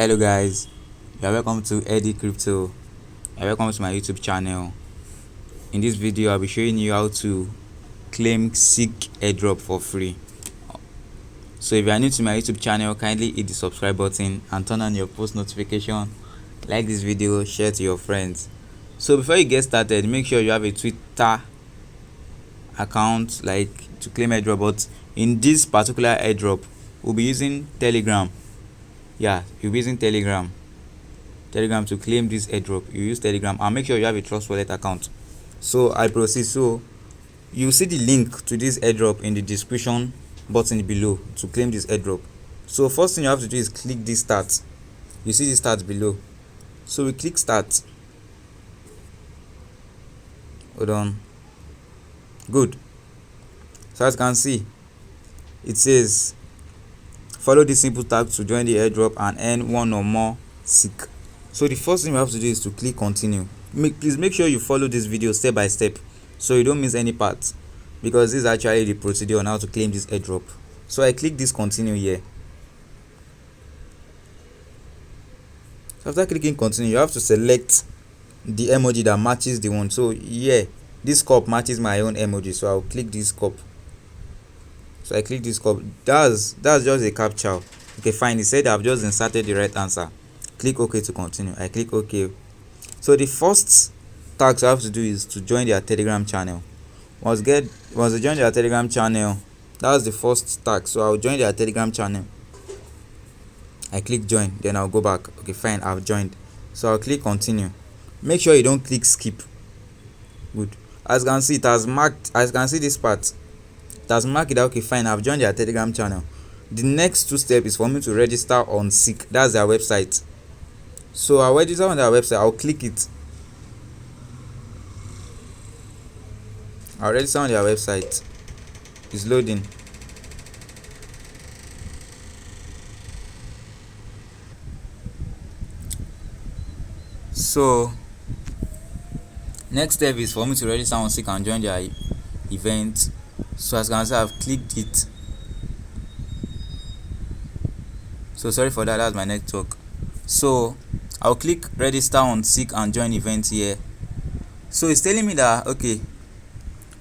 Hello guys, you are welcome to Heddie Crypto. You are welcome to my YouTube channel. In this video I'll be showing you how to claim CEEk Airdrop for free. So if you are new to my YouTube channel, kindly hit the subscribe button and turn on your post notification. Like this video, share to your friends. So before you get started, make sure you have a Twitter account like to claim airdrop, but in this particular airdrop we'll be using Telegram. You'll be using Telegram to claim this airdrop. You use Telegram and make sure you have a Trust Wallet account. So I proceed. So you see the link to this airdrop in the description button below to claim this airdrop. So first thing you have to do is click this start. You see the start below, so we click start. Hold on. Good. So as you can see, it says follow this simple tag to join the airdrop and earn one or more CEEk. So the first thing you have to do is to click continue. Please make sure you follow this video step by step so you don't miss any part, because this is actually the procedure on how to claim this airdrop. So I click this continue here. So after clicking continue, you have to select the emoji that matches the one. So yeah, this cup matches my own emoji, so I'll click this cup. So I click this cup. That's just a captcha. Okay, fine. It said I've just inserted the right answer. Click OK to continue. I click OK. So the first task I have to do is to join their Telegram channel. Once I join their Telegram channel, that's the first task. So I'll join their Telegram channel. I click join, then I'll go back. Okay, fine, I've joined. So I'll click continue. Make sure you don't click skip. Good. As you can see, it has marked. As you can see this part, it has marked it. Okay, fine, I've joined their Telegram channel. The next two steps is for me to register on CEEk. That's their website. So I'll register on their website. I'll click it. I'll register on their website. It's loading. So next step is for me to register on CEEk and join their event. So as you can see, I've clicked it. So sorry for that, that's my network. So I'll click register on CEEk and join event here. So it's telling me that okay,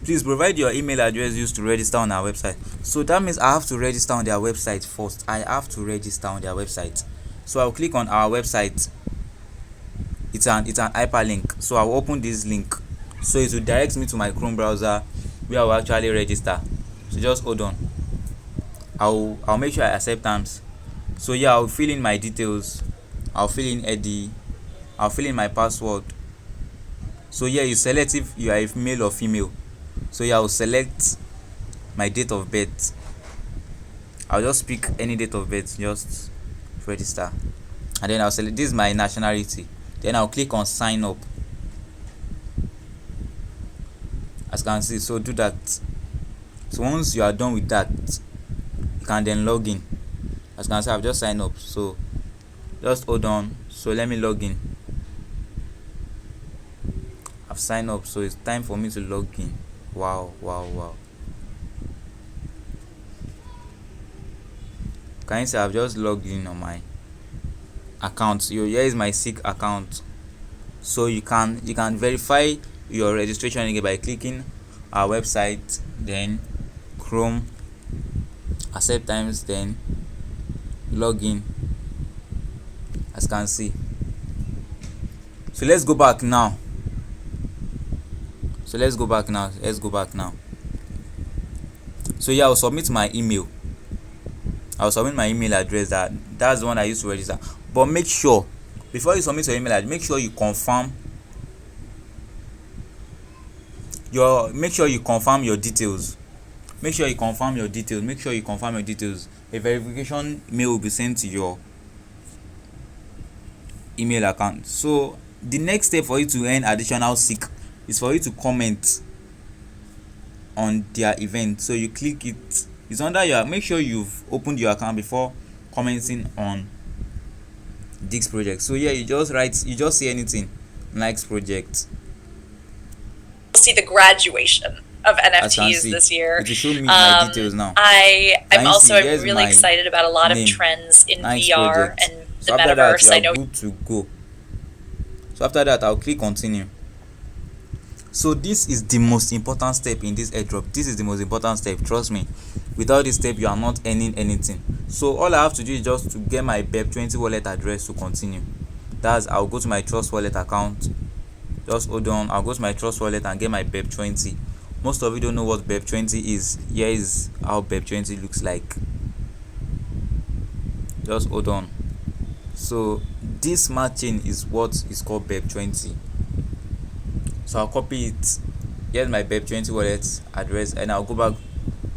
please provide your email address used to register on our website. So that means I have to register on their website first. I have to register on their website. So I'll click on our website. It's an hyperlink. So I'll open this link. So it will direct me to my Chrome browser where I will actually register. So just hold on. I'll make sure I accept terms. So yeah, I'll fill in my details. I'll fill in Heddie. I'll fill in my password. So yeah, you select if you are a male or female. So yeah, I'll select my date of birth. I'll just pick any date of birth, just register. And then I'll select, this is my nationality. Then I'll click on sign up. As you can see, so do that. So once you are done with that, you can then log in. As you can see, I've just signed up. So just hold on. So let me log in. I've signed up, so it's time for me to log in. Wow. Can you see I've just logged in on my account? So here is my CEEk account. So you can verify your registration again by clicking our website, then Chrome, accept terms, then login. As you can see. So let's go back now. Let's go back now. So yeah, I'll submit my email. I'll submit my email address. That's the one I used to register. But make sure before you submit your email address, make sure you confirm your details. Make sure you confirm your details. A verification mail will be sent to your email account. So the next step for you to earn additional CEEk is for you to comment on their event. So you click it. It's under your, make sure you've opened your account before commenting on this project. So yeah, you just say anything. Likes project. See the graduation. of As you can NFTs see, this year. it will show me my details now. I'm Can you see? also Here's really my excited about a lot of name. trends in Nice VR project. and the So after that, you metaverse. I are know. good to go. So after that, I'll click continue. So this is the most important step in this airdrop. This is the most important step, trust me. Without this step, you are not earning anything. So all I have to do is just to get my BEP20 wallet address to continue. That's, I'll go to my Trust Wallet account. Just hold on, I'll go to my Trust Wallet and get my BEP20. Most of you don't know what BEP20 is. Here is how BEP20 looks like. Just hold on. So this smart chain is what is called BEP20. So I'll copy it. Here's my BEP20 wallet address, and I'll go back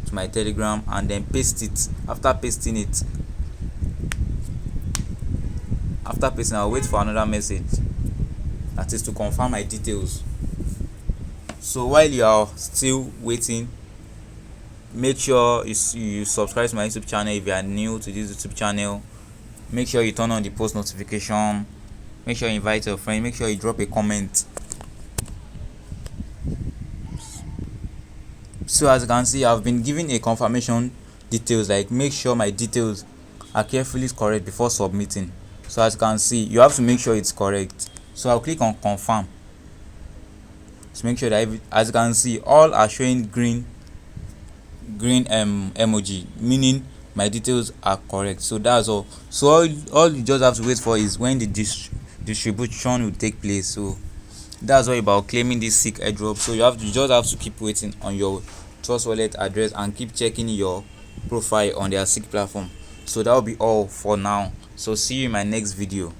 to my Telegram and then paste it. After pasting, I'll wait for another message, that is to confirm my details. So while you are still waiting, make sure you subscribe to my YouTube channel if you are new to this YouTube channel. Make sure you turn on the post notification. Make sure you invite your friend. Make sure you drop a comment. So as you can see, I've been given a confirmation details, like make sure my details are carefully correct before submitting. So as you can see, you have to make sure it's correct. So I'll click on confirm to make sure that as you can see, all are showing green emoji, meaning my details are correct. So that's all. So all you just have to wait for is when the distribution will take place. So that's all about claiming this CEEk airdrop. So you just have to keep waiting on your Trust Wallet address and keep checking your profile on their CEEk platform. So that will be all for now. So see you in my next video.